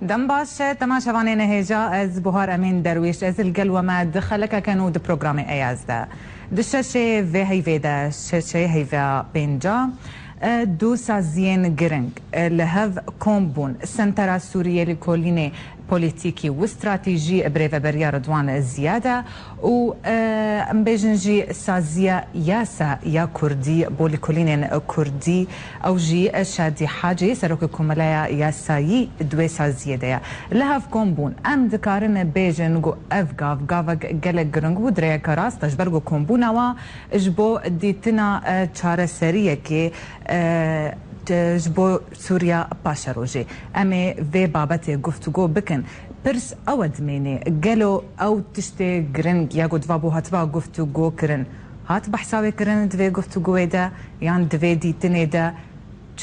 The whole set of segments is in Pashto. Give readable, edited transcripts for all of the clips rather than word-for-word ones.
دم باش تماشا وانين هيجا از بوهار امين درويش از القلوة ما دخلك كانوا دو بروغرامي اياز دا دشاشي في هيفيدا شاشي هيفا بينجا دو سازين جرنج لهف كومبون سنترا سوريا لكوليني بوليتيكي واستراتيجي بريفا بريا رضوان زيادة و مبيجنجي سازيا ياسا يا كردي بولي كولينين كردي أو جي شادي حاجي سروك كملايا ياسايي دوي سازيا ديا لهف كومبون أم دكارن بيجن جو أفغاف غافق جلق جرنج ودريا كراس تجبرجو كومبونا و جبو ديتنا چاره سرية كي جبو سوريا باشا روجي امي في بابتي گفتگو بکن پرس اود مینی گلو او تشتی گرنگ یا گود وابو هاتوا گفتگو کرن هات بحثاوی کرن دوی گفتگو دا یان دوی دیتنی دا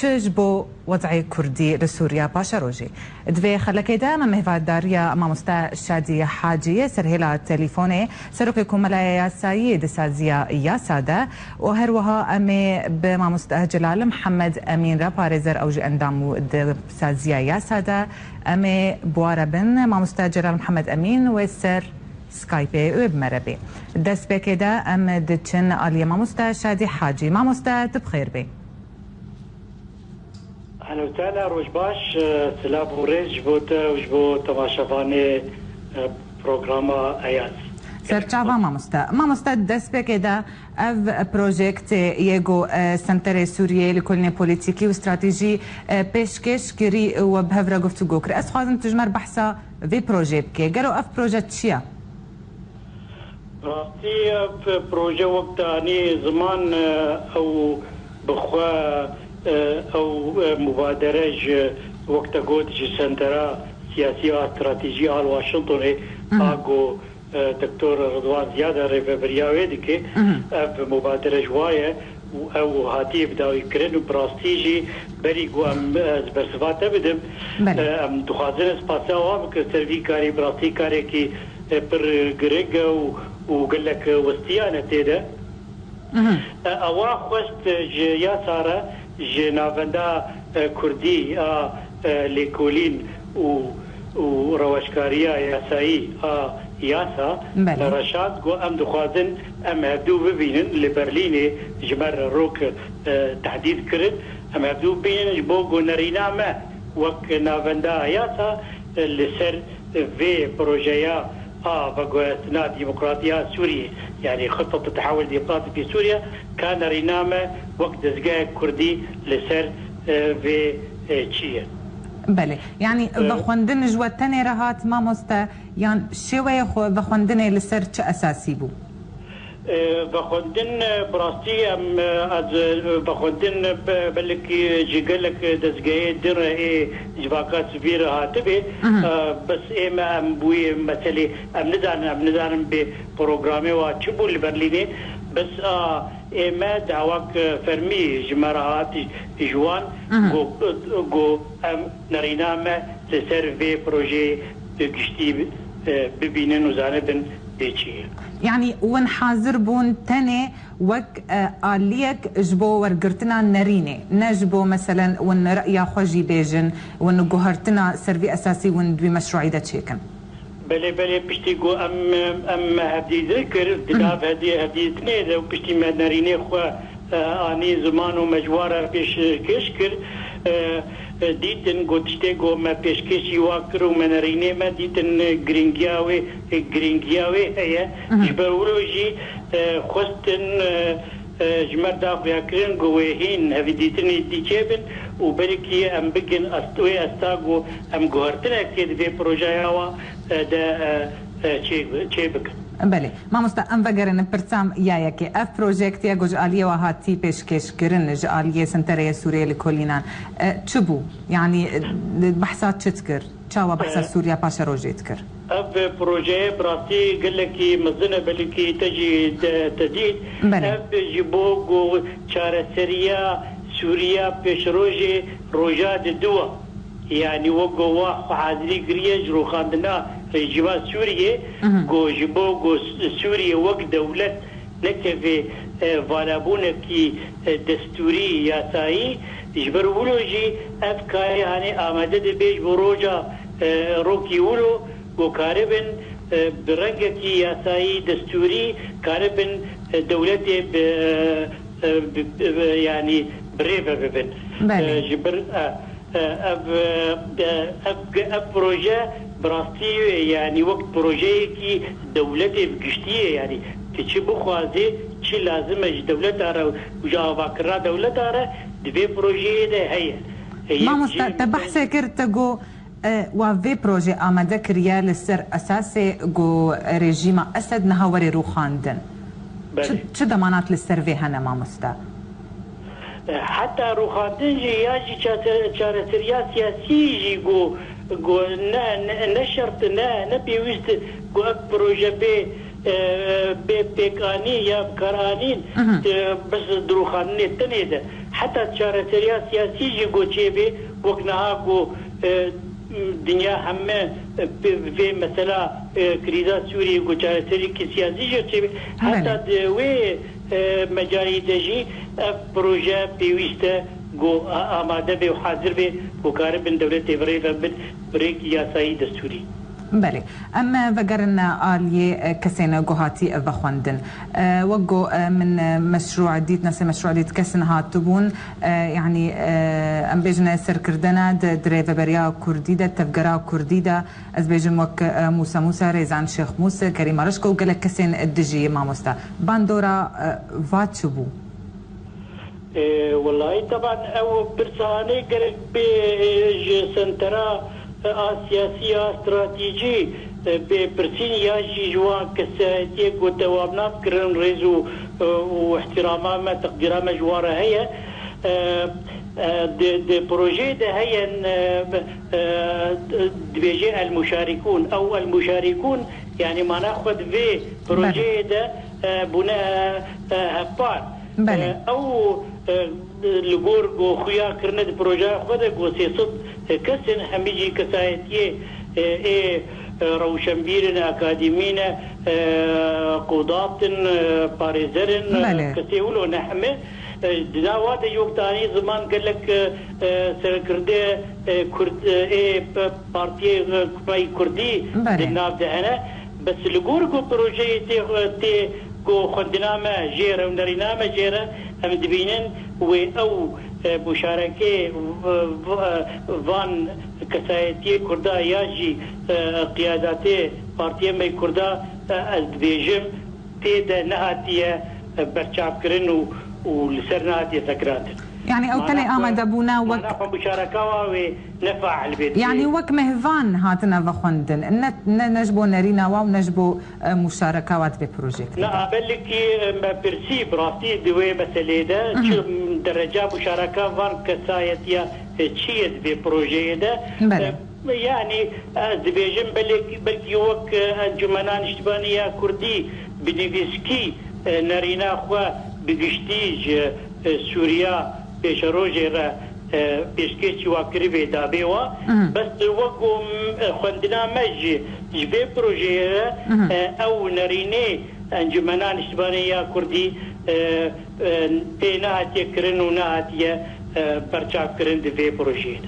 تجبو وضعي كردي لسوريا باشا روجي دوي خلك دا ما مهفاداريا ما مستا شادي حاجي سرهلا تليفوني سروكيكم ملايا يا سايد سازيا يا سادة وهروها امي بما مستا جلال محمد امين راباريزر اوجي اندامو سازيا يا سادة امي بواربن ما مستا جلال محمد امين وسر سكايبي وبمربي دس بكدا ام دتشن اليا ما مستا شادي حاجي ما مستا تبخير بي أهلا وسهلا روج باش سلام وريج بوتا وجبو تماشافاني بروغراما اياز سرچاوا ما مستا دست بكدا اف بروجكت يجو سنتري سوريا لكل بوليتيكي واستراتيجي بيشكش كري وبهفرا گفتگو كر اس خازم تجمر بحثا في بروجيت كي قالوا اف بروجيت شيا راستي بروجي وقتاني زمان او بخوا او مبادرة وقت قد سنترا سياسية استراتيجية على واشنطن اغو دكتور رضوان زيادة ريفابرياوي ديكي مبادرة جواية او هاتي بداو يكرن براستيجي بريقو ام برسفاتا بدم ام دخازن سباساوا بك سيرفي كاري براستي كاري كي بر غريغا وقال لك وستيانة تيدا اوا خوست يا سارة جنافندا كردي ليكولين وروشكاريا ياساي ياسا لرشاد جو ام دخوازن ام هبدو ببينن لبرلين جمر روك تحديد كرد ام هبدو ببينن جبوغو نرينا ما وك نافندا ياسا لسر في بروجيا فقواتنا ديمقراطية سوريا يعني خطة التحول الديمقراطي في سوريا كان رينامة وقت دزقاء كردي لسر في تشيه بله يعني بخوندن جواتني رهات ما مستا يعني شوية بخوندن لسر چه أساسي بو؟ بخوندن براستي ام از بخوندن بلك جيقلك دزقاء در جواكات سبير هاتبه بس اما ام بوي مثلي ام ندانم ببروغرامي واتشبو لبرليني بس اما دعواك فرمي جمرات جوان جو ام نرينامه لسر في بروجي گشتي ببينن وزانبن ديچيه يعني ون حاضر بون تاني وك آليك جبو ورقرتنا نريني نجبو مثلا ون رأي خوجي بيجن ون جوهرتنا سرفي أساسي ون دوي مشروعي دا تشيكن بلي بشتي جو أم هدي ذكر دلاب هدي تنيد وبشتي ما نريني خو آني زمان ومجوارة بيش كشكر ديتن قدشتي جو ما بيشكشي واكرو من ريني ما ديتن جرينجياوي هي جبرولوجي خستن جمر داخل يكرن جوهين هذي ديتن ديشبن وبركي ام بجن استوي استاغو ام جوهرتنا كده في بروجايا دا تشيبك بله ما مستقم بگرن پرسام یا که اف پروژکت یا گوج آلیه و هاتی پیشکش کرن ج آلیه سنتره سوریه لکلینان چبو يعني بحثات چتكر چاوا بحثات سوريا باشا روجي تكر اف بروجي براسي قال لك مزنه بلكي تجي تديد اف جيبوغو چاره سريا سوريا پیش روجي روجات دوا يعني وقوا حاضري قريج رو خاندنا رجيمات سوريا جو جيبو جو سوريا وق دولة لك في فالابونكي دستوري ياساي جبرولوجي افكاري يعني آمده بيج بروجا روكي ولو وكاربن برنجك ياساي دستوري كاربن دولتي يعني بريفه ببن جبر اب بروجه براستي يعني وقت بروجه كي دولتي بقشتيه يعني تشي بخوازي تشي لازم دولتها وجاوبا كرا دولتها دبي بروجه ده هي ما مستقبح سكر تجو وفي بروجي آمده كريا لسر أساسي جو ريجيم أسد نهاوري روخاندن شو ضمانات للسر في هنا ما مستا حتى روخاندن جي ياجي شارتريا سياسي جي جو نشرت نبيوست جو بروجي بيكاني يا بكرانين بس دروخاندن التنيدة حتى شارتريا سياسي جي جو تشيبي وقناها جو دنیا همه في مثلا كريزا سوري وجارتري كسياسي جرتي حتى دوي مجاري دجي بروجه بيوسته جو آماده به وحاضر به وكارب من دولة إبراهيم بريك ياساي دستوري بله اما وقرنا آلية كسينا جوهاتي وخواندن وقو من مشروع ديت نفس مشروع ديت كسن هاتبون يعني ام بيجنا سر كردنا دريفة بريا كرديدة تفقرا كرديدة از بيجن وك موسى ريزان شيخ موسى كريم رشكو وقالك كسين الدجي ما مستا باندورا فاتشبو والله طبعا او برساني قالك بجسنترا سياسية استراتيجي ببرسين ياجي جوان كساتيك وتوابنات كرن ريزو واحتراما ما تقديرا ما جوارا هي دي بروجي ده هي بيجي المشاركون او المشاركون يعني ما ناخذ في بروجي ده بناء هبار او لغور جو خيا كرنت بروجا خود جو سيصد كسن هميجي كسايتيه روشنبيرن اكاديمين قضاة باريزرن كسيولو نحمه دناوات يوقتاني زمان قال لك سركرده كرد بارتي كردي دناف دهنا بس لغور جو بروجي تي جو خندنامه جيره ونرينامه جيره هم دبينن او مشاركه وان كسايتي كردا ياجي قياداتي بارتي مي كردا از بيجم تيدا نهاتيه برشاب كرن ولسرناتيه سكرات يعني او تلي آمد ابونا وك مشاركه ونفع البيت يعني وك مهفان هاتنا وخندن نجبو نرينا واو نجبو مشاركات ببروجيكت لا بلك ما برسي براستي دوي مسألة ده درجة مشاركة وان كسايتيا تشيد ببروجي ده يعني دبيجم بلك وك انجمنان اشتبانية كردي بديفيسكي نرينا خوا بقشتيج سوريا بيشروجي را بيشكيشي واكري بيدا بيوا بس وقوم خندنا مجي جبي بروجي او نريني انجمنان اشتبانية كردي بيناتي كرن وناتي برشاك كرن دي بروجي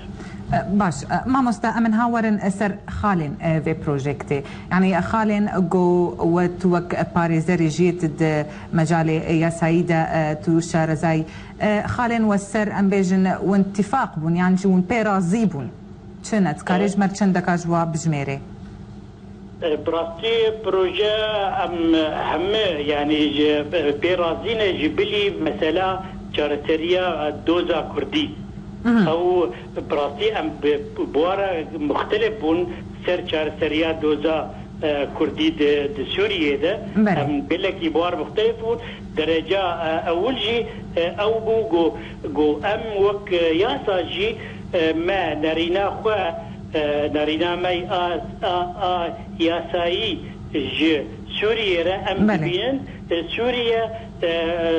باش ما مستأمن هاورن سر خالن في بروجيكتي يعني خالن جو وتوك باريزري جيت مجالي يا سيدة تو شارزاي خالن والسر ام بيجن وانتفاق بون يعني جون بيرازيبون شنت كاريج مرشن دكاجوا بجميري براستي بروجا ام هم يعني بيرازين جبلي مثلا شارتريا دوزا كردي او براستي ام بوارا مختلف بون سر سريا دوزا كردي د سوريا ده ام بلكي بوار مختلف درجه اول جي او جو ام وك ياساجي ما نرينا خو نرينا ماي ياساي ج سوريا ام بين سوريا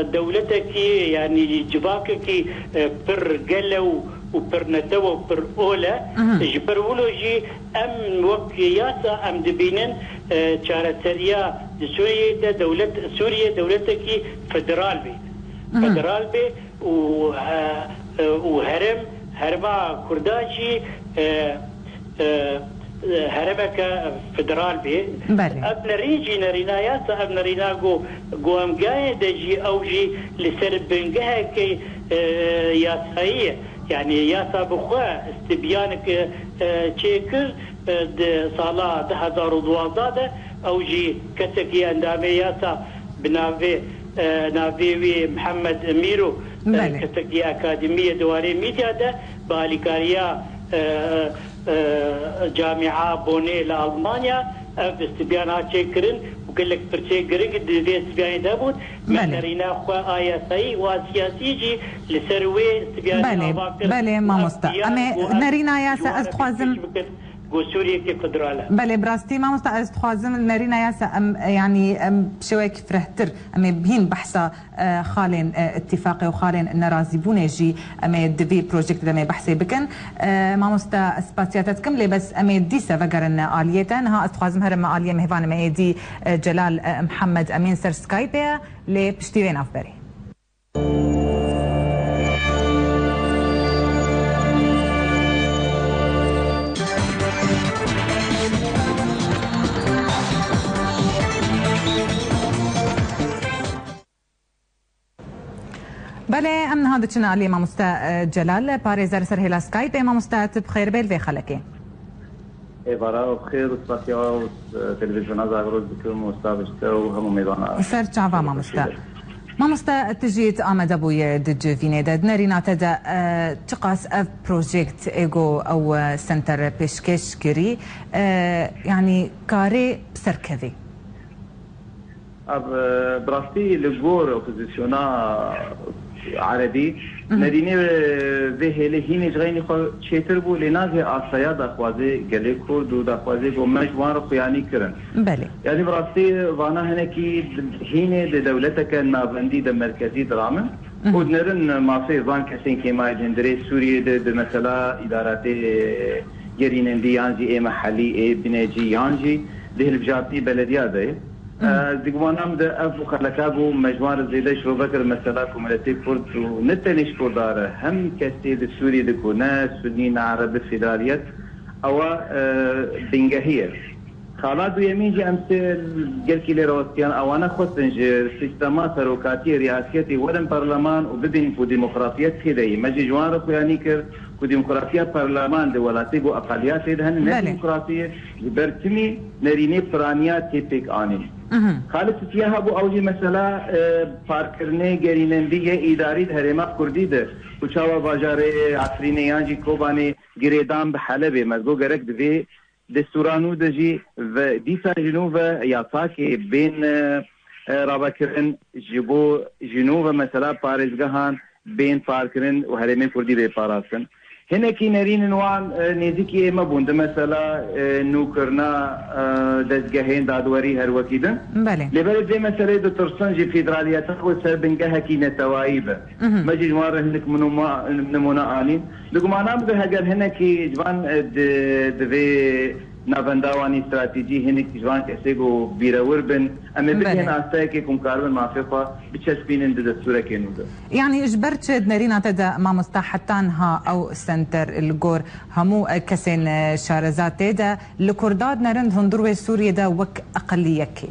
دولتك يعني جباكك بر قلو وبر نتو وبر أولى جبرولوجي أم وكياسة أم دبينن شارتريا سوريا دولة سوريا دولتك فدرال بي وهرم هرما كرداشي هرمك فدرال بي ابن ريجي نرينا ياسا ابن رينا جو ام جاي دجي اوجي لسر بنجها كي ياسايه يعني ياسا بخوا استبيانك تشيكر صالا 2012 اوجي كتكي اندامي ياسا بنافي نافي محمد ميرو كتكي اكاديميه دواري ميديا ده باليكاريا جامعه بوني لالمانيا استبيانات شكرن وقال لك برشي جريج دي استبيان دابود ما رينا خو اياسي وسياسيجي لسروي استبيان بله ما مستا اما نرينا ياسا استخوازم سوريا كيف قدراله بله براستي ما مستعد خوازم نرينا ياسا يعني بشوي كيف رهتر اما بهين بحثا خالين اتفاقي وخالين نرازيبون جي اما دبي بروجكت اما بحثي بكن ما مستا اسباتياتات كمله بس اما ديسا فقرن اليتن ها استخوازم هرم اليه مهفان ما دي جلال محمد امين سر سكايبيا لبشتيوين افبري بله امن هذا كنا علي ما مستا جلال باريزر سر هلا سكايب ما مستا بخير بيل في خلكي برا بخير وصفاتيا تلفزيون زاغروز بكم مستابشتا وهم ميدانا سر تشافا ما مستا تجيت امد ابويا دج فينيدا نرينا تدا تقاس اف بروجكت ايجو او سنتر بيشكش كري يعني كاري بسركفي اب براستي لجور اوبوزيسيونا عربي نديني ذهلي هيني جغيني خو تشيتر بو لناغي آسايا دا خوازي گلي كورد و دا خوازي گو مجوار خياني كرن بله يعني براستي وانا هناكي هيني دا دولتك نابندي دا مركزي درامن ودنرن ماسي زان كسين كيما جندري سوريا دا مثلا اداراتي جرينندي يانجي اي محلي اي بنيجي يانجي ده البجاتي بلديا ده دقوانام ده أفو خلقاقو مجموعة زيدة شو بكر مثلا كوميلتي كورد ونتنش كورداره هم كستي ده سوري ده كوناس سنين عرب الفيدراليات أو بنجاهية خالادو يميجي أمثل قلكي لروستيان أوانا خصنج سيستما سروكاتي رئاسيتي ولن برلمان وبدين فو ديمقراطيات كده مجي جوان رخو يعني كر كو ديمقراطية برلمان ده ولاتي بو أقليات ده هن ديمقراطية برتمي نريني برانيات تيبك آنين خالد سياها بو اوجي مثلا پارکرنه گرینندی اداری هرما کردی ده وچاوا بازار عفرینه یانجی کوبانی گریدام به حلب مزگو گرک دوی دستورانو دجی و دیسا جنوب یاساک بین رابکرن جبو جنوب مثلا پارزگهان بین پارکرن و هرمین کردی به پاراسن هناكي نرين نوان نيزيكي ما بوند مثلا نوكرنا دزجهين دادوري هر وكيدن لبلد زي مثلا دو ترسنجي فيدراليات تخوي سربنجها كي نتوايبه ماجي جوار هناك نمونا آلين لكم أنا أمزه هجر هناكي جوان دفي نافنداواني استراتيجي هناك جوان كسيجو بيراوربن أما بدهن أستاكي كم كاربن معفقة بتشسبين دد السورة كينودا يعني إجبرت نرينا تدا ما مستحتانها أو سنتر الجور همو كسين شارزات تدا لكرداد نرند هندروي سوريا دا وك أقليكي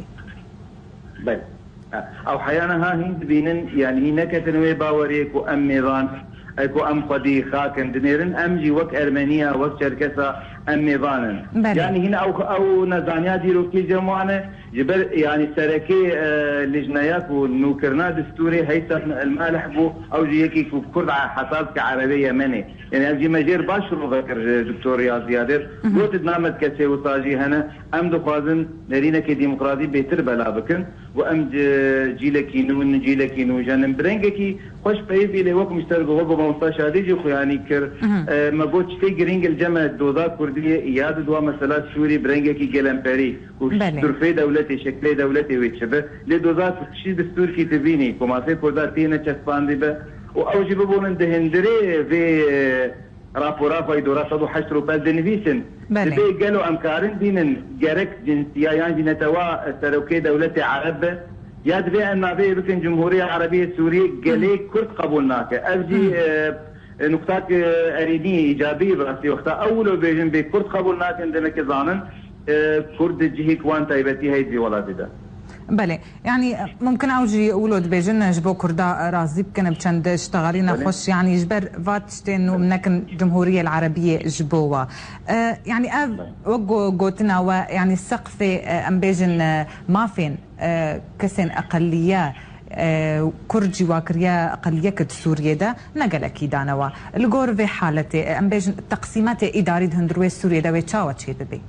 بل أو حيانا ها هند بينن يعني هناك تنوي باوريك وأم ميضان اكو ام قدي خاكن دنيرن امجي وك ارمينيا وك شركسا ام ميضانن يعني هنا او نزانيا ديرو كي جمعنا جبل يعني سركي لجنيات ونوكرنا دستوري هيثم المالح بو او جيكي كرد حساب كعربيه مني يعني اجي مجير باشرو ذكر دكتور رياض زيادر قلت نامت كسي وطاجي هنا ام دخوازن نرينا كي ديمقراطي بيتر بلا بكن وام جيلكي نون جيلكي نو جانم برنجكي خوش بيبي لي وك مشتركوا وبو مستشهدي جو يعني كر ما قلتش في جرينج الجامعه دودا كرديه اياد دوا مسألة سوري برنجكي جلمبري وشرفي دولتي شكل دولتي ويتشبه لدوزات شي دستور كي تبيني كما في كردا تينا تشسباندي به واوجي ببون دهندري في رابورا فايدورا صدو حشرو بل دنفيسن بي قالوا امكارن بينن جارك جنسيا يعني نتوا سروكي دولتي عرب ياد بي ان بي بكن جمهورية عربية سورية قالي كرد قبولناك افجي نقطات اريديه ايجابيه براسي وقتها اول بيجن بكرد قبول ناكن دمك زانن كرد جهي كوان تايبتي هيدي ولا بدا. بله يعني ممكن اوجي ولود بيجن جبو كردا رازي بكن بچند اشتغالينا خوش يعني جبر فاتشتين ومنكن الجمهوريه العربيه جبوها يعني وقو قوتنا ويعني السقف ام بيجن ما فين كسن اقليه كرجي واكريا اقليه كد سوريا دا نقل اكيد انا الجور في حالته ام بيجن تقسيمات اداري هندروي سوريا دا ويتشاو تشي ببي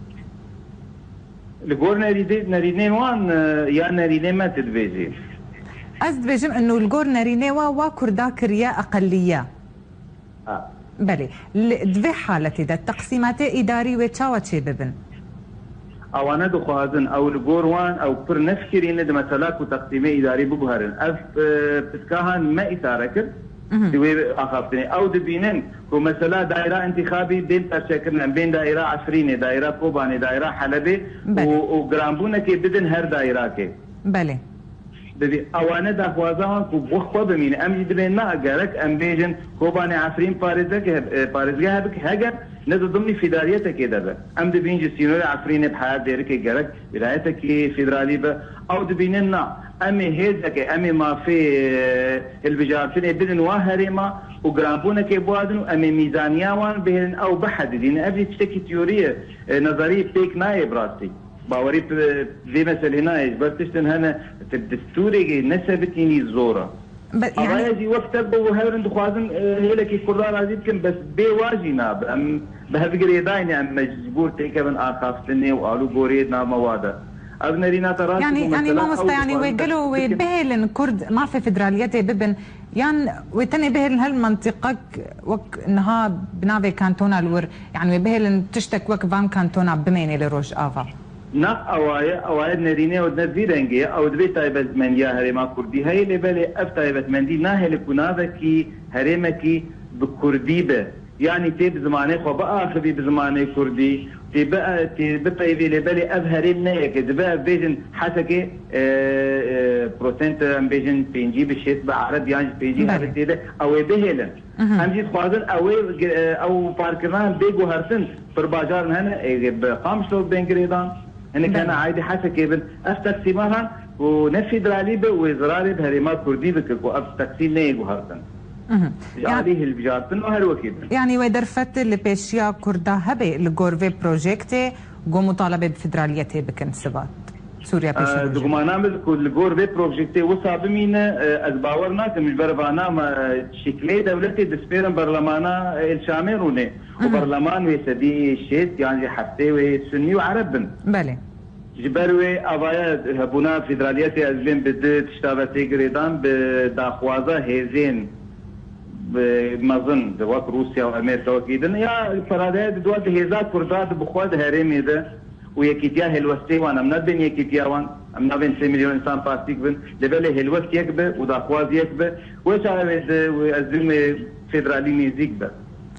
الجور نريدين وان يا نريدين ما تدبيجي قصد بيجم انه الجور نرينيوا وكردا كريا اقليه بلي دفي حالتي دا تقسيمات اداري ويتشاو تشي ببن او انا دخوازن او الجور وان او پر نفكرين د مثلا کو تقسيم اداري ببهرن اف بتكاهن ما اثاركر دوي اخافتني او دبينن كو مثلا دائره انتخابي بين تشكلنا بين دائره عفرينه دائره كوباني دائره حلبي وجرامبونه كي بدن هر دائره كي بله دبي اوانا دخوازان كو بخو بمين ام يدبين ما اجرك ام بيجن كوباني عفرين باريزغا هبك هاجر نذ ضمن فيدراليتك كده ام دبين جسينو عفرين بحياه ديرك جرك ولايتك فيدرالي او دبيننا امي هيدك امي ما في البجارتين بدن واهرما وجرامبونا كيبوادن امي ميزانيا وان بهن او بحددين ابي تشكي تيوريه نظريه بيك نايب راسي باوري في مثل هنا بس تشتن هنا الدستوري نسبتيني زوره يعني يجي وقت ابو هيرند خوازن هيلك كردار عزيزكم بس بواجينا بهفقري دايني ام مجبور تيكبن اخافتني وقالوا بوريدنا مواده يعني ما مستيعني ويقلوا ويبهلن كرد ما في فدراليته ببن يعني ويتني بهلن هالمنطقة وك انها بنافي كانتونا الور يعني ويبهلن تشتك وك فان كانتونا بميني لروج افا نا اوايا نرينه ودنبي رنگي او دبي تايبت من يا هرما كردي هي لبل اف تايبت من دي ناهل كنافكي هرمكي بكردي به يعني تيب زمانه خو بقى خبي بزمانه كردي تبقى تبقى لبالي أظهرين نيك تبقى بيجن حسكي بروسنت أم بيجن بينجي بشيت بعرب يعني بينجي هذا كده أو بهلا أم جيت خوازن أو باركمان بيجو هرسن برباجار هنا بخامسة بنجريدان هنا كان عادي حسكي بن أفتقسمها ونفي درالي وزراري بهرما كردي بكو أفتقسم نيجو هرسن يعني ودرفت لبيشيا كردا هبي الجورفي بروجيكتي جو مطالبه بفدراليته بكن سبات سوريا بيشيا دوغمانا كل الجورفي بروجيكتي وصاب مين ازباورنا كمش بربانا شكلي دولتي دسبيرن برلمانا الشامروني وبرلمان وسدي شيت يعني حتى وسني وعربن بله جبروي ابايا هبونا فدراليته ازبين بده تشتابتي جريدان بداخوازا هيزين بمظن دوات روسيا وامريكا وكيدن يا فرادات دوات هيزات كردات بخواد هرمي ده ويكيتيا هلوستي وانا منبن يكيتيا وان منبن 3 مليون انسان باستيك بن لبل هلوست يكبه وداخواز يكبه وشعبت وازم فيدرالي ميزيك به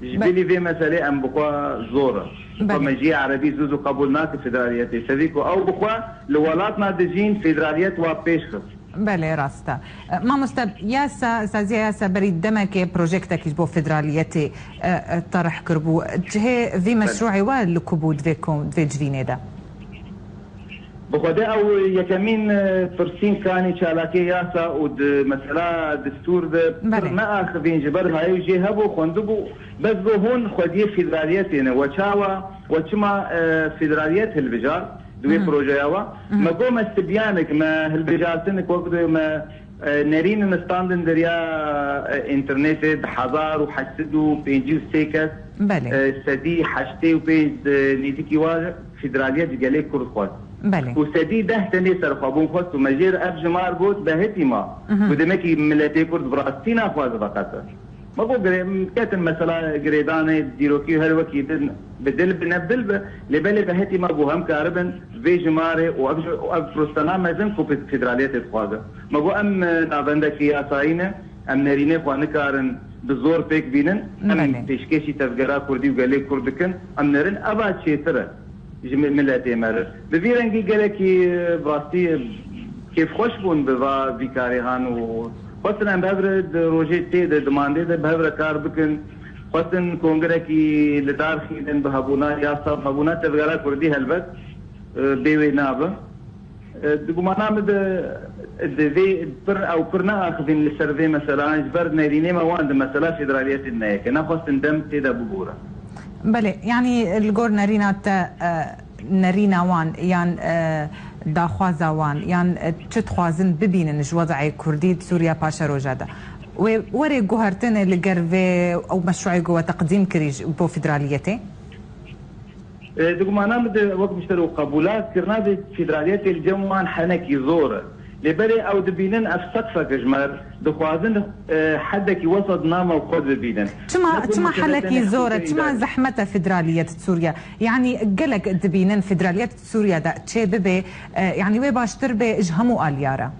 جبلي في مسألة ام بخوا زورة فمجي عربي زوزو قبولناك فيدراليتي سبيكو او بخوا لولاتنا دجين فيدراليت وبيشخص بله راستا ما مستب ياسا سازيا ياسا بريد دمك بروجيكتك يجبو فدراليتي طرح كربو جهه في مشروعي والكبود فيكم في جفينه ده بخدا او يكمين فرسين كاني شالاكي ياسا ود مثلا دستور ده ما اخذين جبر هاي جهبو خندبو بس هون خديه فدراليتنا وشاوا وشما فدراليت البجار دوي بروجياوا ما قوم استبيانك ما هالبجالتنك وقت ما نرين نستاندن دريا انترنت بحضار وحسدو بينجيو ستيكس سدي حشتي وبين نيتيكي وا فيدراليات قالي كرد خوات وسدي ده تاني سرخابون خوات ومجير اف جمار بوت بهتيما ودمكي ملاتي كرد براستينا خواز بقاتا ما بقول كاتن مثلا جريدانه ديروكي هر وقت بدل بنبدل لبالي بهتي ما بوهم كاربن في جماري وابروستنا مازن كو فيدراليات الخواجه ما بو ام نابندك يا ساينه ام نرينه خوان كارن بزور بيك بينن ام تشكيشي تفجرا كردي وقالي كردكن ام نرن ابا تشيتر ملاتي مر بفيرنجي قالكي براستي كيف خوش بون بفا فيكاري هان و مثلا بهبر روجيتي دماندي بهبر كار بكن خاصن کنگره لدار خیدن به هبونا یا صاحب هبونا تبغالا کردی هلبت بیوی نابه دقمانا دوی پر او پر ناخذين للسرفي مثلا جبر نيريني مواد مثلا فيدراليات النايك انا خاصن دم تيدا ببورا بله يعني الجور نرينا وان يعني داخوازا وان يعني چت خوازن ببينن وضعي كردي سوريا باشا روجادا وري جوهرتن اللي جرفي او مشروعي جوا تقديم كريج بو فيدراليتي دقمانا وقت مشتروا قبولات كرنا فيدراليات الجموان حنكي زوره لبري او دبينن افسقفه كجمر دخوازن حدك وسط نام وقود ببينن تما حلكي زوره تما زحمته فيدراليه سوريا يعني قلق دبينن فيدراليه سوريا دا تشي ببي يعني وي باشتر بي اجهموا اليارا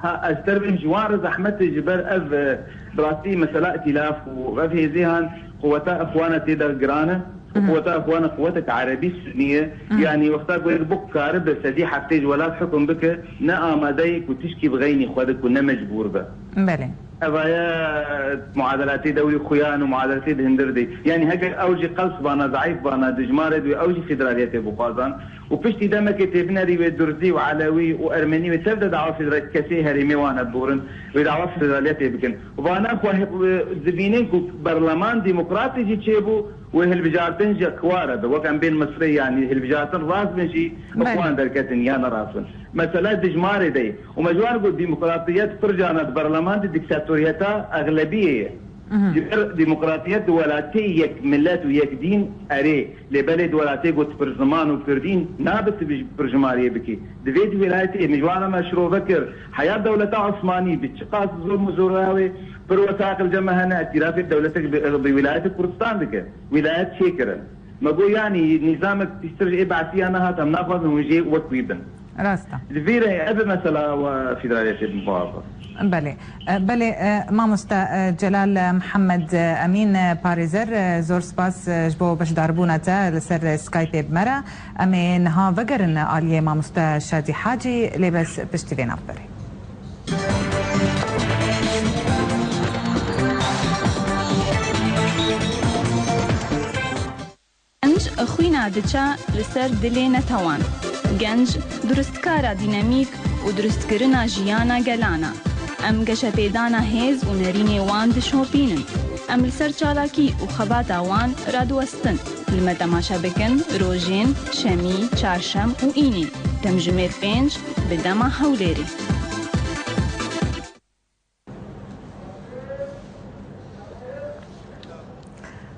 ها استربم جوار زحمته جبر اف براسي مثلا ائتلاف وفي ذهن قوتا اخوانا تيدا قرانه قوتا اخوانا قوتك عربي سنيه يعني وقتها بقول بك كارب سدي حتى ولا حكم بك نا اماديك وتشكي بغيني خودك ونا مجبور به بله ابايا معادلاتي دولي خيان ومعادلاتي الهندردي يعني هكا اوجي قلص بانا ضعيف بانا دجمارد اوجي فيدراليتي بوقازان وبشتي دمك تبنري ودرزي وعلوي وارمني وتبدا دعوه فيدراليتي كسي هرمي وانا بورن ودعوه فيدراليتي بكن وبانا اخو زبينينكو برلمان ديمقراطي جي تشيبو وهالبجارتن جا كوارد وكان بين مصري يعني هالبجارتن راس بنشي اخوان دركتن يانا راسن مثلا دجماري دي ومجوار قول ديمقراطيات فرجانات برلمان دي ديكتاتوريتا اغلبيه ديمقراطية دولاتي يك ملات ويك دين أري لبلد دولاتي قلت برزمان وكردين نابت برجمارية بكي دويد ولايتي مجوانا مشروع بكر حياة دولة عثماني بتشقاس ظلم وزوراوي بروساق الجمهنة اعتراف دولتك بولاية كردستان بك ولاية شيكرا ما قول يعني نظامك تسترجع بعثي أنا هاتم نافذ ونجي وكويبا راستا الفيرة أبي مثلا وفيدرالية المفاوضة بله مامۆستا جلال محمد امین پارێزەر زۆر سپاس بۆ بەشداربوونەتە لەسەر سکایپێ بمەرە ئەمێ نها vەگەرن ئالیێ مامۆستا شادی حاجی لێبەس پشتی وێ ناپەرێ گەنج خوینا دچا لەسەر دلێ نەتەوان گەنج دروستکارە دینەمیک و دروستکردنا ژیانە گەلانە ام گەشە پێدانە هێز و نەرینێ وان دشۆپینن ام لەسەر چالاکی و خەباتە وان ڕادوەستن لمە تەماشا بکەن ڕۆژێن شەمی چارشەم و ئینێ دەمژمێر 5 بدەمە هەولێرێ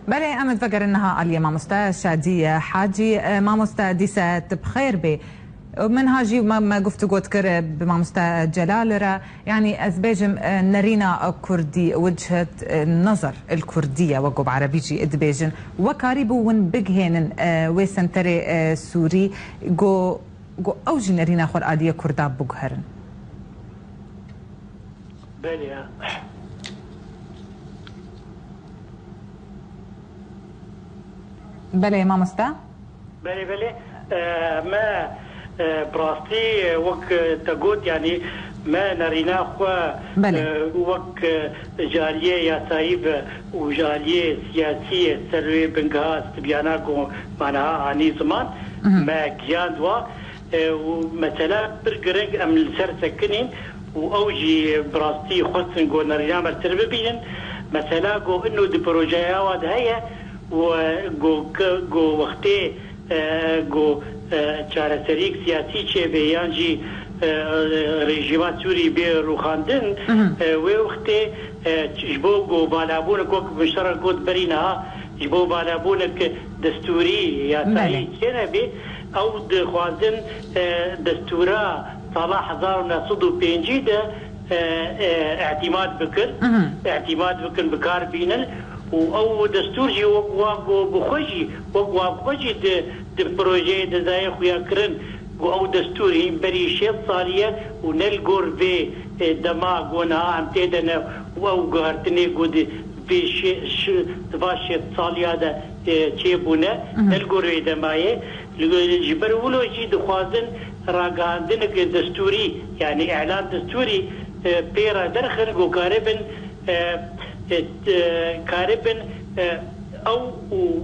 بله امد فكر انها اليوم مامۆستا شادي حاجي مامۆستا ديسات بخير بي من هاجي ما قفت قوت كر بمامۆستا جلال را يعني ازبيجم نرينا كردي وجهة النظر الكردية وقب عربيجي ادبيجن وكاريبو ون بجهن وسنتري سوري جو اوجي نرينا خور آلية كردا بجهرن بله بله مامۆستا بله ما براستي وك تقول يعني ما نرينا خوا وك جالية يا صاحب وجالية سياسية سلوي بنغاز تبياناكو معناها عني زمان ما كيان دوا ومثلا برقرنج ام السر سكنين واوجي براستي خصن قو نرينا مرتر ببين مثلا قو انه دي بروجيا واد هيا وقو وقتي قو چارەسەریک سیاسی چێ بێ یانجی ڕێژیما سووری بێ ڕوخاندن وێ وختێ ji bo balabûnek wek biştera got berîneha ji bo balabûnek destûrî ya tayî çêne bê ew dixwazin destûra sala 1905 de اعتماد bikin bikar bînin û ew destûr jî wek wan bixwe jî di projeyê de dayê xuya kirin got ew destûr hîn berî 6 saliye û nel gor vê dema gonaha em tê de ne ew guhertinê got vê diva 6 saliya de çêbûne nel gor vê demayê ji ber wilo jî dixwazin ragihandinek destûrî yani îlan destûrî pêra derxin got karibin كاربن او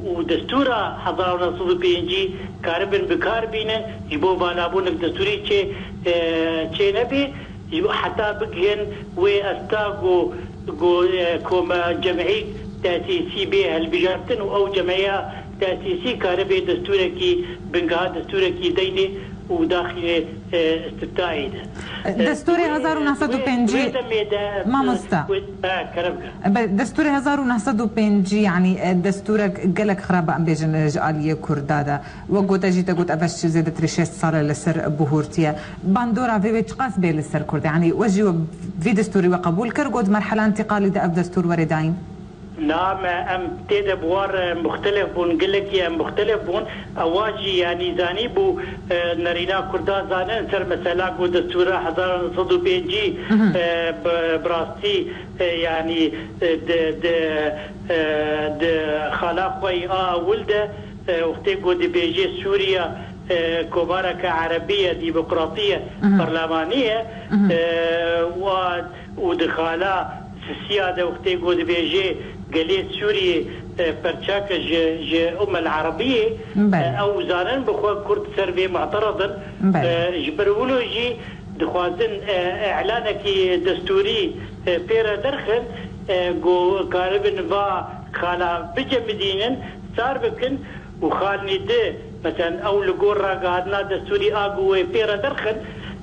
ودستور 1905 كاربن بكاربين يبو بالابون دستوري تشي نبي حتى بقين واستاغو كوما جمعي تاسيسي به البجارتن او جمعيه تاسيسي كاربي دستوركي بنقها دستوركي ديني وداخل استفتائي دستوري 1905 ما مستا دستوري 1905 يعني دستورك قالك خراب ام بيجن جاليه كردادا وقوت اجيت قلت افش زيد تريشيست صار لسر بهورتيا باندورا في قاس بي لسر كرد يعني وجي في دستوري وقبول كرقود مرحله انتقالي ده دستور ورداين نعم ام تيد بوار مختلف بون قلك يا مختلف بون اواجي يعني زاني بو نرينا كردا زانن سر مثلا قو دستور 1905 براستي يعني د خلاقوي ولده وقتي قو دي بيجي سوريا كوباركة عربية ديمقراطية برلمانية ودخالا السيادة وقتي قو دي بيجي قليل سوري برشاك أمة العربية أو زانن بخوا كرد سربي معترضا جبرولو جي دخوازن إعلانك دستوري بيرا درخن قو كاربن با خالا بجا مدينن صار بكن وخالني ده مثلا أو لقور راقادنا دستوري آقوي بيرا درخن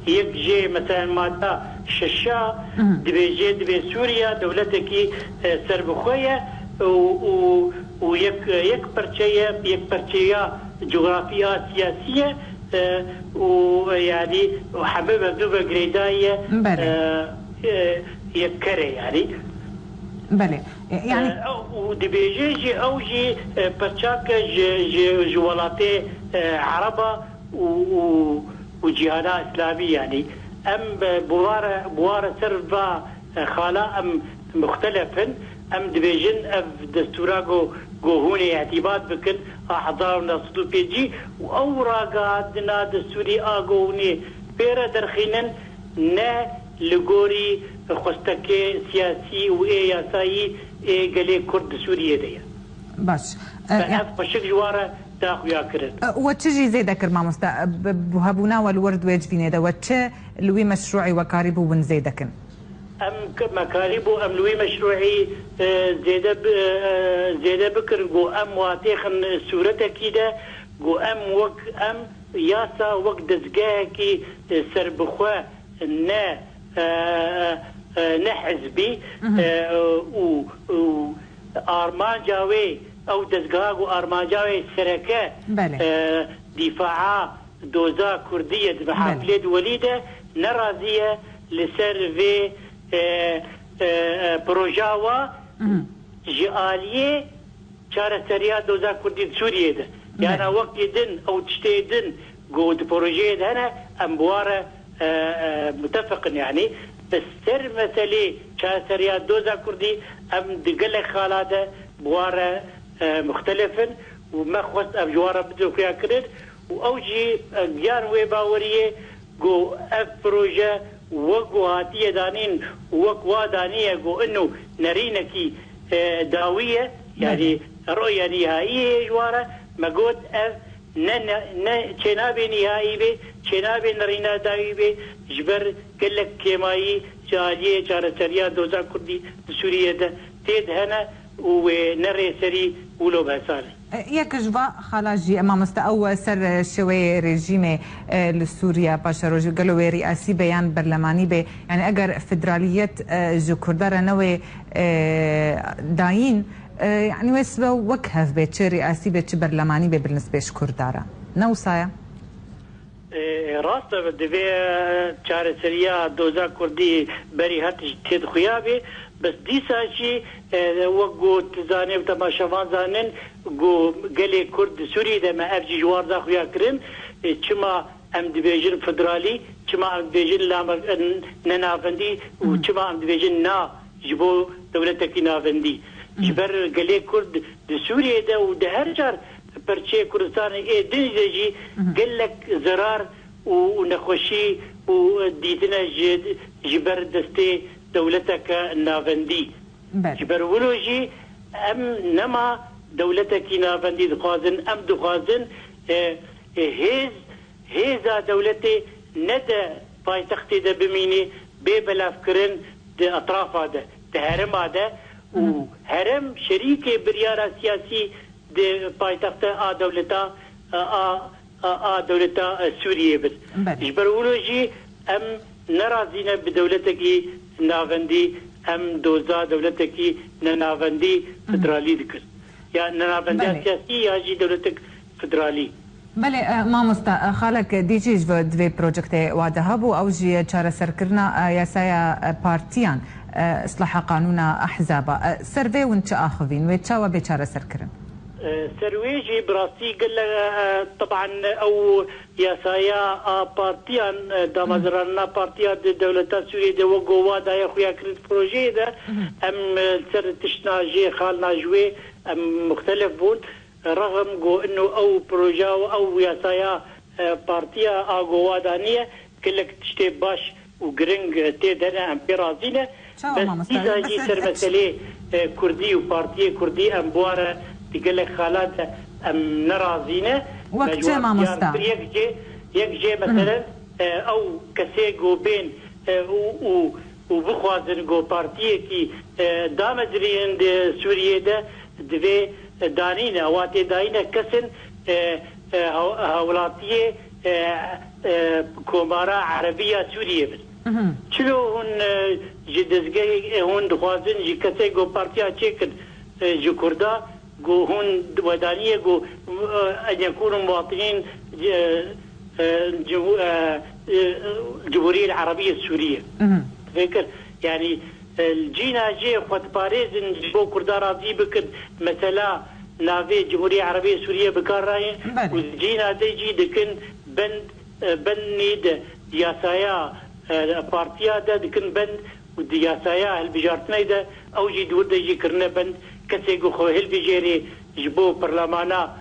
يك جي مثلا مادا ششا دبي سوريا دولتكي سربخوية ويك برشية جغرافية سياسية ويعني وحبيبة دوبة قريداية يكري يعني بله يعني ودبي جي أوجي برشاك جوالاتي عربة وجهادا إسلامي يعني أم بوار سرفا خالا أم مختلفا أم دبيجن أف دستورا هوني اعتباد بكن أحضارنا صدو بيجي وأوراقاتنا دستوري هوني بيرا درخينن نا لغوري خستكي سياسي وإيه ياسايي إيه قلي كرد سوريا دي باش بشك جوارة تاخويا كرن وتجي زي ذكر ما مستا بهبونا والورد ويجفيني دا وتش لوي مشروعي وكاريبو ون زي ذكر ام مكاريبو ام لوي مشروعي زيدا بكر جو ام واتيخن سورته كده جو ام وك ام ياسا وك دزقاكي سربخوا نا نحزبي و ارمان جاوي او دزقاق وارمان جاوي سركه دفاع دوزا كرديه بحافله وليده نرازيه لسيرفي بروجاوا جاليه شارع سريع دوزا كردي سوريا ده يعني وقت يدن او تشتيدن قود بروجيه هنا امبواره متفق يعني بس سر مسألة شارع سريع دوزا كردي ام دقل خالاده بواره مختلفا وما خص ابجواره بدو فيها كرد واوجي جان ويباوريه جو اف بروجه وقو هاتيه دانين وقوا دانيه جو انه نرينكي داويه يعني رؤيه نهائيه جواره ما قلت اف چنابي نهائي بي چنابي نرينا داوي بي جبر قلك كيمايي جاليه شارسريا دوزا كردي سوريا ده تيد هنا ونري سري ولو بهسال ياك جوا خلاجي امام مستأو سر شوي ريجيمي لسوريا باشا روجي قالوا رئاسي بيان برلماني بي يعني اگر فدرالية جو كردارة نوي داين يعني ويسبا وكهف بيت رئاسي بيت برلماني بي بالنسبة كردارة نوصايا راست دبي چار سريا دوزا كردي بري هات تيد خيابي بس دي ساشي وقو تزاني وتماشافان زانن قو قلي كرد سوري ده ما افجي جوار دا خويا كرن چما ام دبيجن فدرالي چما ام دبيجن ننافندي وچما ام دبيجن نا جبو دولتك نافندي جبر قلي كرد سوري ده وده هرجار برچه كردستان اي دنجي قلك زرار ونخوشي وديتنا جبر دستي دولتك نافندي جبرولوجي ام نما دولتك نافندي دخوازن ام دخوازن هيزا دولتي ندى بايتختي ده بميني ببلاف كرن ده اطراف هذا تهرم هذا وهرم شريك بريارة سياسي ده بايتخت دولتا دولتا سوريا بس جبرولوجي ام نرازينا بدولتك نافندي ام دوزا دولتك نافندي فدرالي ذكر يعني نافندي سياسي هاجي دولتك فدرالي بله مامۆستا خالك دیجیش دوێ پرۆجکتێ وا دەهەبوو ئەو ژیە چارەسەرکردنا یاسایە پارتیان ئیسلاح قانونا ئەحزابە سەرڤێ ون چ ئاخڤین وێ چاوە بێ چارەسەرکردن سرويجي براسي قال طبعا او ياسايا بارتيان دامزرانا بارتيان دولة سوريا دو وقوا دا يا خويا كريت بروجي دا ام سر تشناجي خالنا جوي ام مختلف بون رغم جو انه او بروجا او ياسايا بارتيا اغوا دانيه كلك تشتي باش وجرينج تيدنا ام برازيله بس اذا جي سر مساله كردي وبارتيه كردي ام بواره يقول لك خالات ام نرازينه وقت ما مستا يجي مثلا او كسيجو بين وبخوازن جو بارتيه كي دامزرين دي سوريا ده دفي دانينا واتي داينا كسن هولاتيه كومارا عربيه سوريا بس شلو هون جدزجي هون دخوازن جي كسيجو بارتيه تشيكن جو كردا جو هون ودانيه جو ان يكونوا مواطنين الجمهوريه العربيه السوريه فكر يعني الجينا جي خد باريس جو كردا راضي بك مثلا نافي الجمهوريه العربيه السوريه بكراين والجينا ديجي دكن بند ياسايا بارتيا ده دكن بند ودياسايا البجارتنا ده او جي دور ديجي كرنا بند كسيجو خوهل بيجيري جبو برلمانا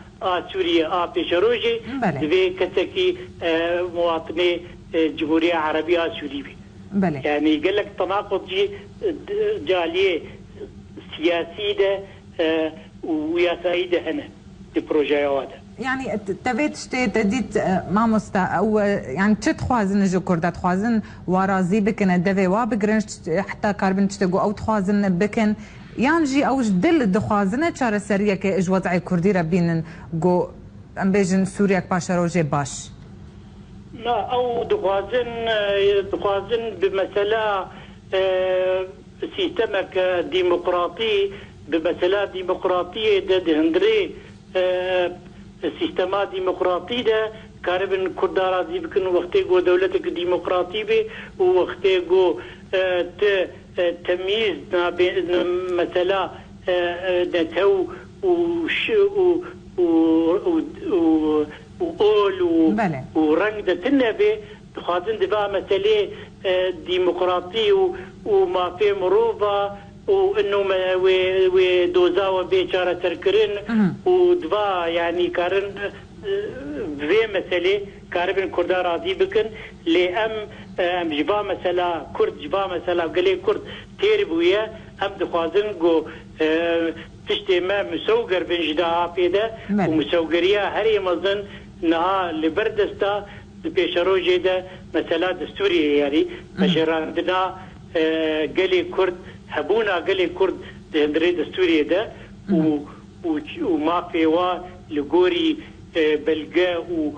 سوريا بيشروجي دبي كسكي مواطني الجمهورية العربية سوريا يعني قال لك تناقض جي جالية سياسي ده وياساي ده هنا البروجي هذا يعني تبيت شتي تديت مامۆستا او يعني چه تخوازن جو كردا تخوازن ورازي بكن دبي وابغرنش حتى كاربن تشتغو او تخوازن بكن يانجي اوج دل دخوازنه چاره سريه که اج وضع كردي ربين جو ام بيجن سوريا باشروجي باش لا او دخوازن بمساله سيستمك ديمقراطي بمساله ديمقراطيه ده هندري سيستما ديمقراطي ده كاربن كردا راضي بكن وقتي جو دولتك ديمقراطي بي ووقتي جو تمييز مثلا نتو وقول ورنگ دتنبي خاطن دفاع مسألة ديمقراطي وما في مروفة وانه ودوزا وبيشارة تركرن ودفاع يعني كارن في مسألة كاربن كردا راضي بكن لأم جبا مثلا كرد جبا مثلا قالي كرد تيربويا ام دخوازن جو تشتي ما مسوقر بين جدا بيدا ومسوقريا هري مظن نها لبردستا بيشروجي ده مثلا دستوري يعني مشراندنا قالي كرد هبونا قالي كرد هندري دستوري ده وما فيوا لغوري بلقاء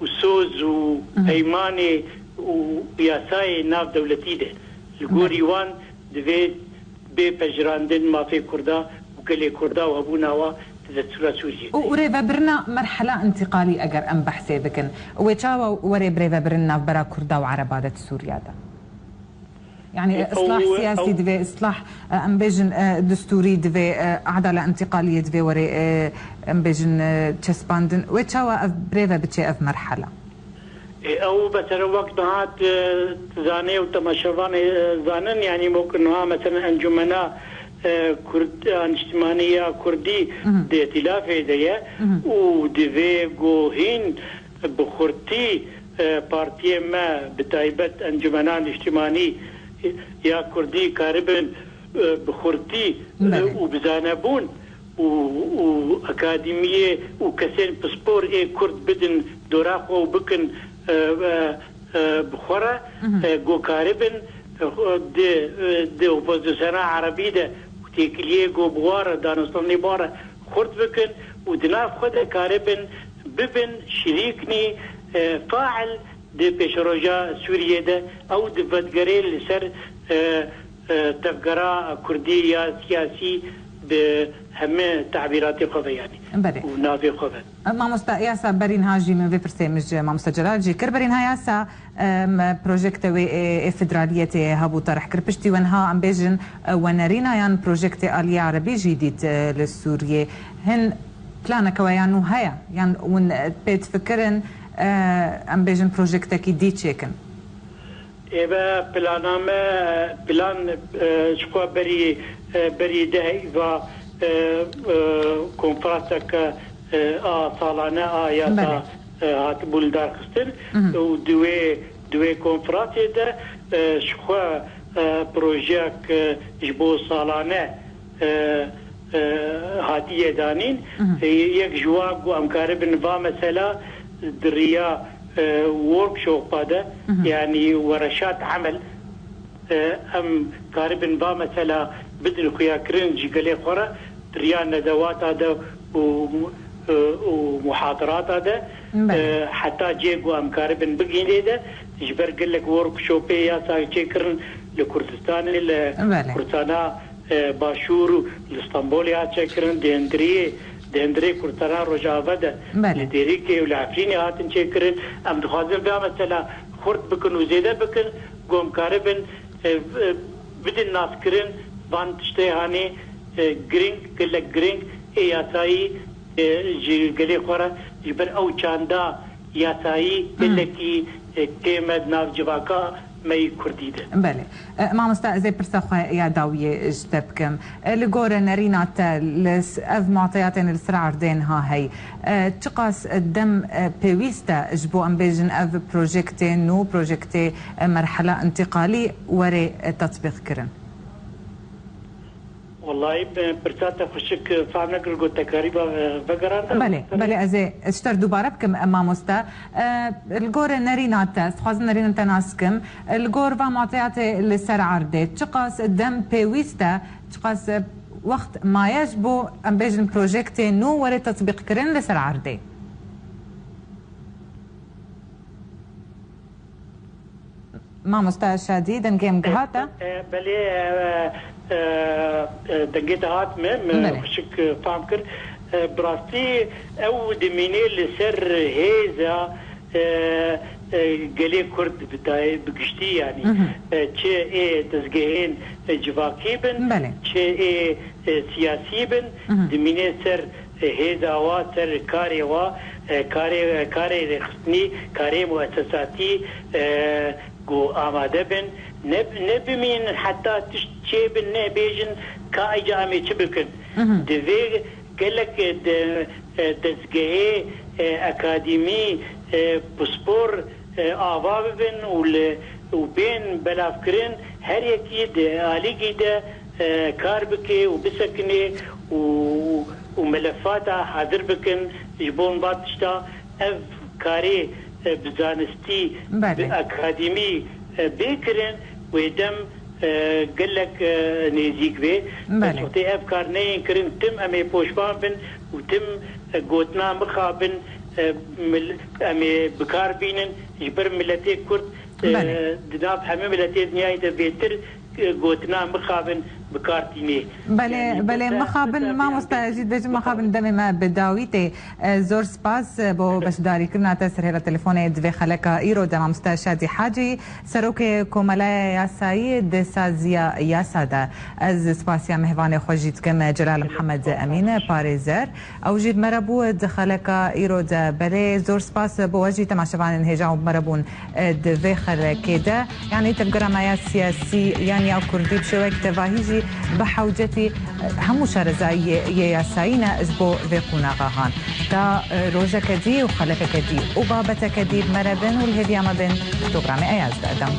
وسوز وايماني وياساي ناف دولتي ده الغوري وان دفيت ببجراندن ما في كردا وكلي كردا وابونا وا تذكر سوريا وريفا برنا مرحله انتقالي اجر ام بحثي بكن ويتشاوا وري بريفا برنا برا كردا وعرباده سوريا ده يعني اصلاح سياسي دفي اصلاح ام بيجن دستوري دفي عداله انتقاليه دفي وري ام بيجن تشسباندن ويتشاوا بريفا بتشي اف مرحله او مثلا وقت نهات زاني وتماشوان زانن يعني ممكن نها مثلا انجمنا كرد اجتماعيه كردي دي ائتلاف هدايا ودفي جوهين بخورتي بارتي ما بتايبت انجمنان اجتماعي يا كردي كاربن بخورتي وبزانبون وأكاديمية وكسين بسبور كرد بدن دوراقو وبكن بخورة جو كاربن دي وبوزيسنا عربي ده وتيكليه جو بوارة دانستاني بوارة خورت بكن ودناف خود كاربن ببن شريكني فاعل دي بيشروجا سوريا ده او دي فتقري لسر تفقرا كردية سياسي بهم تعبيرات خود يعني ونافي خود ما مستقياسا برين هاجي من في برسامج ما مستجلال جي كر برين هاياسا بروجكت فدرالية هابو طرح كربشتي وانها عم بيجن ونرينا يان بروجكت آلية عربي جديد للسورية هن بلانا كويانو هيا يعني ون بيت فكرن عم بيجن بروجكت كي تشيكن إبا بلان شكوا بري دهي و كونفرانسك صالانه يا هات بولدار خستن ودوي كونفرانس ده شكوا بروجيك جبو صالانه هاتيه دانين يك جواب وامكاربن فا مثلا دريا وركشوب هذا يعني ورشات عمل ام كاربن با مثلا بدل خويا كرنجي قال خورا دريا ندوات هذا ومحاضرات هذا حتى جيبوا ام كاربن بقي ده جبر قال لك وركشوب يا ساكرن لكردستان لكردستان باشور لاسطنبول يا ساكرن دندري كردستان رجاوه ده لديريكي والعفريني هاتن شكرن ام دخازن بها مثلا خرد بكن وزيده بكن قوم كاربن بدن ناس كرن بان تشتي هاني جرينج قال لك جرينج ياساي قال خورا جبر او چاندا ياساي قال لك تيمد ناف جواكا مي كرديده بله ما مستأذي برسخ يا داوية اجتبكم لقورة نرينات لس اف معطياتين السرعة ردين ها هي تقاس الدم بيويستا اجبو ام بيجن اف بروجيكتي نو بروجيكتي مرحلة انتقالي وري تطبيق كرن والله برتاتا خشك فعملك الجو تقريبا بقران بله ازي اشتر دوباره بكم امام مستا الجور نرينات خاص نرينات ناسكم الجور با معطيات لسر عرضه تقاس الدم بيويستا تقاس وقت ما يجبو ام بيجن بروجيكت نو وري تطبيق كرن لسر عرضه ما مستا شديد نجيم جهاتا بله دقيت هات من خشك فامكر براستي او دميني لسر هيزا قالي كرد بداية بقشتي يعني تشي تزقين جواكيبن تشي سياسيبن دميني سر هيزا وا سر كاري وا كاري رخصني كاري مؤسساتي جو آماده بن نبمين حتى تشيبن نبيجن كايجا امي تشبكن دفي قالك دزقه اكاديمي بسبور آوابن وبين بلافكرين هر يكي آليكي ده كاربكي وبسكني وملفاتها حاضر بكن يبون باتشتا اف كاري بزانستي بأكاديمي بيكرن ويدم قال لك نيزيك بي بس وقتي افكار نين كرن تم امي بوشبان بن وتم قوتنا مخابن امي بكار بينن يبر ملتي كرد دناب حمي ملتي نهاية بيتر قوتنا مخابن بكارتيني بله مخابن ما مستجد مخابن دمي ما بداويتي زور سپاس بو بشداري كرنا تسر هلا تليفون دوي خلقا ايرو دم مستشادي حاجي سروك كوملا يا سعيد سازيا يا ساده از سپاسيا مهوان خوجيت كما جلال محمد امين باريزر او جيب مربو دخلقا ايرو د بله زور سپاس بو وجي تماشوان انهجاو مربون دوي خلقا يعني تلقرا يا سياسي يعني او كردي بشوك تفاهيجي بحوجتي همو شارزاي ياساينا اجبو ذيقونا غاهان تا روجا كدي وخلفة كدي وبابة كدي بمربن والهدية ما بين دوغرامي اياز دادم